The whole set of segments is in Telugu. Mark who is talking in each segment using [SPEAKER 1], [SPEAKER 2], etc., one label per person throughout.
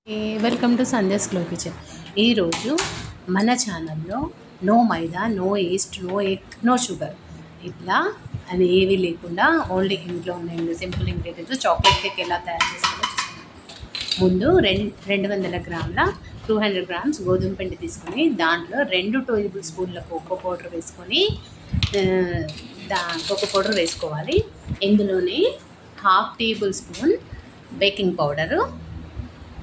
[SPEAKER 1] Welcome to Sandhya's glow kitchen. ఈరోజు మన ఛానల్లో no maida, no yeast, no egg, no sugar, ఇట్లా అది ఏవి లేకుండా ఓన్లీ ఇంట్లో ఉన్న సింపుల్ ఇంగ్రీడియంట్స్ చాక్లెట్ కేక్ ఎలా తయారు చేసుకోవాలో చూస్తున్నాం. ముందు 200 గ్రాముల 200 గ్రామ్స్ గోధుమ పిండి తీసుకొని దాంట్లో 2 టేబుల్ స్పూన్ల కోకో పౌడర్ వేసుకొని కోకో పౌడర్ వేసుకోవాలి. ఇందులోనే ½ table spoon baking powder,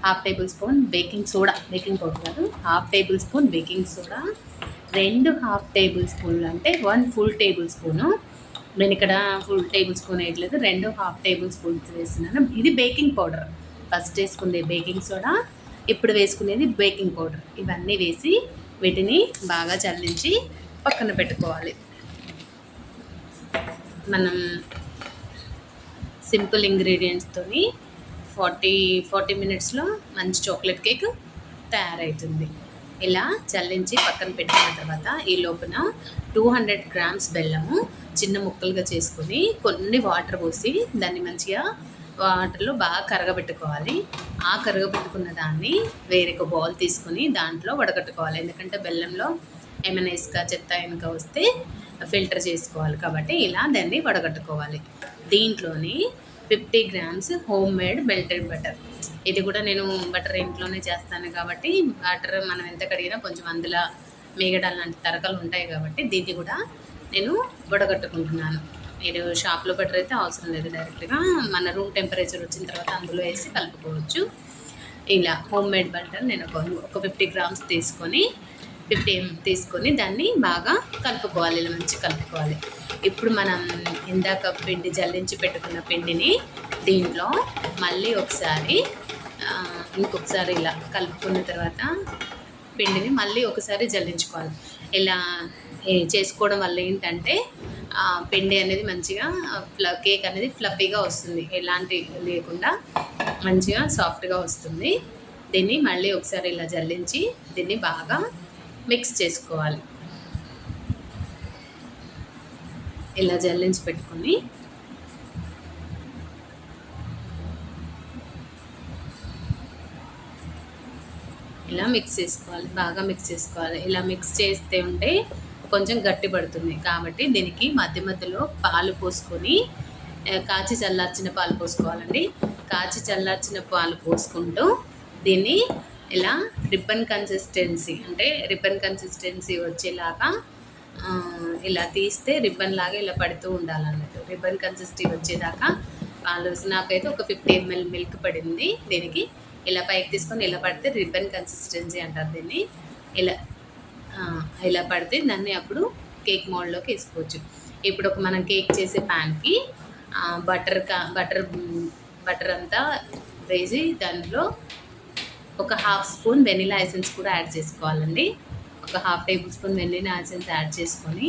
[SPEAKER 1] ½ table spoon baking powder కాదు, ½ table spoon baking soda, 2 ½ table స్పూన్లు అంటే 1 ఫుల్ టేబుల్ స్పూను. నేను ఇక్కడ ఫుల్ టేబుల్ స్పూన్ వేయట్లేదు, 2 ½ టేబుల్ స్పూన్స్ వేస్తున్నాను. ఇది బేకింగ్ పౌడర్. ఫస్ట్ వేసుకునేది బేకింగ్ సోడా, ఇప్పుడు వేసుకునేది బేకింగ్ పౌడర్. ఇవన్నీ వేసి వీటిని బాగా చల్లించి పక్కన పెట్టుకోవాలి. మనం సింపుల్ ఇంగ్రీడియంట్స్తోని 40 మినిట్స్లో మంచి చాక్లెట్ కేక్ తయారవుతుంది. ఇలా చల్లించి పక్కన పెట్టిన తర్వాత ఈ లోపల 200 గ్రామ్స్ బెల్లము చిన్న ముక్కలుగా చేసుకొని కొన్ని వాటర్ పోసి దాన్ని మంచిగా వాటర్లో బాగా కరగబెట్టుకోవాలి. ఆ కరగబెట్టుకున్న దాన్ని వేరొక బౌల్ తీసుకొని దాంట్లో వడగట్టుకోవాలి. ఎందుకంటే బెల్లంలో ఏమైనా ఇసుక చెత్త వెనుక వస్తే ఫిల్టర్ చేసుకోవాలి కాబట్టి ఇలా దాన్ని వడగట్టుకోవాలి. దీంట్లోని 50 grams home made melted butter. ఇది కూడా నేను బటర్ ఇంట్లోనే చేస్తాను కాబట్టి బటర్ మనం ఎంత కడిగినా కొంచెం అందులో మేగడాలు లాంటి తరకలు ఉంటాయి కాబట్టి దీన్ని కూడా నేను వడగట్టుకుంటున్నాను. మీరు షాప్లో బటర్ అయితే అవసరం లేదు, డైరెక్ట్గా మన రూమ్ టెంపరేచర్ వచ్చిన తర్వాత అందులో వేసి కలుపుకోవచ్చు. ఇలా హోమ్ మేడ్ బటర్ నేను ఒక 50 గ్రామ్స్ తీసుకొని 50 తీసుకొని దాన్ని బాగా కలుపుకోవాలి. ఇలా మంచిగా కలుపుకోవాలి. ఇప్పుడు మనం ఇందాక పిండి జల్లించి పెట్టుకున్న పిండిని దీంట్లో మళ్ళీ ఇంకొకసారి ఇలా కలుపుకున్న తర్వాత పిండిని మళ్ళీ ఒకసారి జల్లించుకోవాలి. ఇలా చేసుకోవడం వల్ల ఏంటంటే పిండి అనేది మంచిగా కేక్ అనేది ఫ్లఫీగా వస్తుంది, ఎలాంటి లేకుండా మంచిగా సాఫ్ట్గా వస్తుంది. దీన్ని మళ్ళీ ఒకసారి ఇలా జల్లించి దీన్ని బాగా మిక్స్ చేసుకోవాలి. ఇలా జల్లించి పెట్టుకొని ఇలా మిక్స్ చేసుకోవాలి, బాగా మిక్స్ చేసుకోవాలి. ఇలా మిక్స్ చేస్తే ఉంటే కొంచెం గట్టి పడుతుంది కాబట్టి దీనికి మధ్య మధ్యలో పాలు పోసుకొని కాచి చల్లార్చిన పాలు పోసుకోవాలండి. కాచి చల్లార్చిన పాలు పోసుకుంటూ దీన్ని ఇలా రిబ్బన్ కన్సిస్టెన్సీ వచ్చేలాగా ఇలా తీస్తే రిబ్బన్ లాగా ఇలా పడుతూ ఉండాలన్నట్టు. రిబ్బన్ కన్సిస్టెన్సీ వచ్చేదాకా పాలు, నాకైతే ఒక 50 ml మిల్క్ పడింది. దీనికి ఇలా పైకి తీసుకొని ఇలా పడితే రిబ్బన్ కన్సిస్టెన్సీ అంటారు దీన్ని. ఇలా పడితే దాన్ని అప్పుడు కేక్ మోల్డ్లోకి వేసుకోవచ్చు. ఇప్పుడు మనం కేక్ చేసే ప్యాన్కి బటర్ అంతా వేసి దాంట్లో ఒక ½ స్పూన్ వెనిలా ఎసెన్స్ కూడా యాడ్ చేసుకోవాలండి. ఒక ½ table spoon vanilla essence add చేసుకొని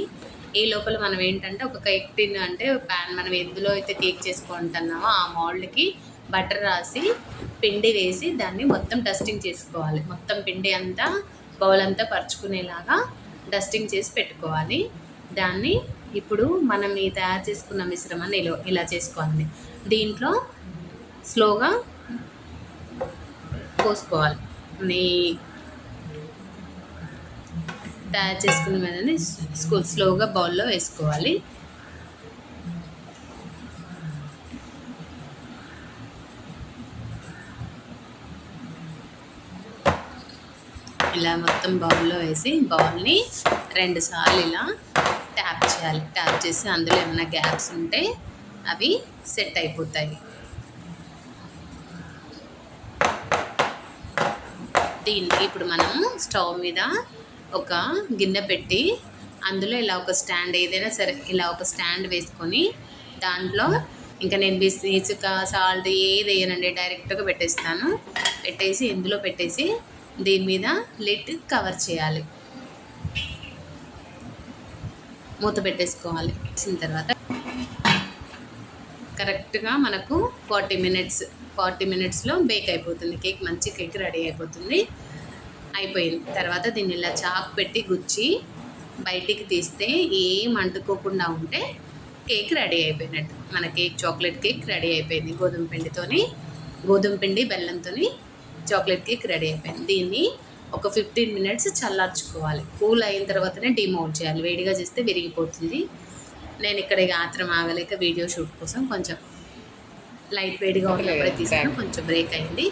[SPEAKER 1] ఈ లోపల మనం ఏంటంటే ఒక కేక్ టిన్ అంటే ప్యాన్ మనం ఎందులో అయితే కేక్ చేసుకుంటున్నామో ఆ మోల్డ్కి బటర్ రాసి పిండి వేసి దాన్ని మొత్తం డస్టింగ్ చేసుకోవాలి. మొత్తం పిండి అంతా బౌల్ అంతా పరుచుకునేలాగా డస్టింగ్ చేసి పెట్టుకోవాలి. దాన్ని ఇప్పుడు మనం ఈ తయారు చేసుకున్న మిశ్రమాన్ని ఇలా చేసుకోవాలి. దీంట్లో స్లోగా పోసుకోవాలి. తయారు చేసుకున్న మీదని స్లోగా బౌల్లో వేసుకోవాలి. ఇలా మొత్తం బౌల్లో వేసి బౌల్ని 2 సార్లు ఇలా ట్యాప్ చేయాలి. ట్యాప్ చేసి అందులో ఏమైనా గ్యాప్స్ ఉంటే అవి సెట్ అయిపోతాయి. దీన్ని ఇప్పుడు మనము స్టవ్ మీద ఒక గిన్నె పెట్టి అందులో ఇలా ఒక స్టాండ్, ఏదైనా సరే ఇలా ఒక స్టాండ్ వేసుకొని దాంట్లో ఇంకా నేను ఇసుక సాల్ట్ ఏది వేయనండి, డైరెక్ట్గా పెట్టేసి ఇందులో పెట్టేసి దీని మీద లిడ్ కవర్ చేయాలి. మూత పెట్టేసుకోవాలి. వచ్చిన తర్వాత కరెక్ట్గా మనకు 40 మినిట్స్లో బేక్ అయిపోతుంది. కేక్ మంచి కేక్ రెడీ అయిపోయింది. తర్వాత దీన్ని ఇలా చాక్ పెట్టి గుచ్చి బయటికి తీస్తే ఏం అంటుకోకుండా ఉంటే కేక్ రెడీ అయిపోయినట్టు. మన చాక్లెట్ కేక్ రెడీ అయిపోయింది. గోధుమ పిండి బెల్లంతో చాక్లెట్ కేక్ రెడీ అయిపోయింది. దీన్ని ఒక 15 మినిట్స్ చల్లార్చుకోవాలి. కూల్ అయిన తర్వాతనే డిమౌల్ట్ చేయాలి. వేడిగా చేస్తే విరిగిపోతుంది. నేను ఇక్కడ ఇక ఆత్రం ఆగలేక వీడియో షూట్ కోసం కొంచెం లైట్ వేడిగా ఉన్నప్పుడే తీసుకుని కొంచెం బ్రేక్ అయింది.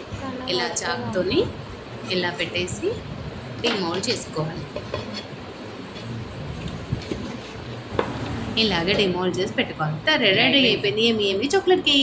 [SPEAKER 1] ఇలా చాక్తోని ఇలా పెట్టేసి డిమౌల్ట్ చేసుకోవాలి. ఇలాగే డిమౌల్ట్ చేసి పెట్టుకోవాలి. రెడీ అయిపోయింది ఏమి చాక్లెట్ కేక్.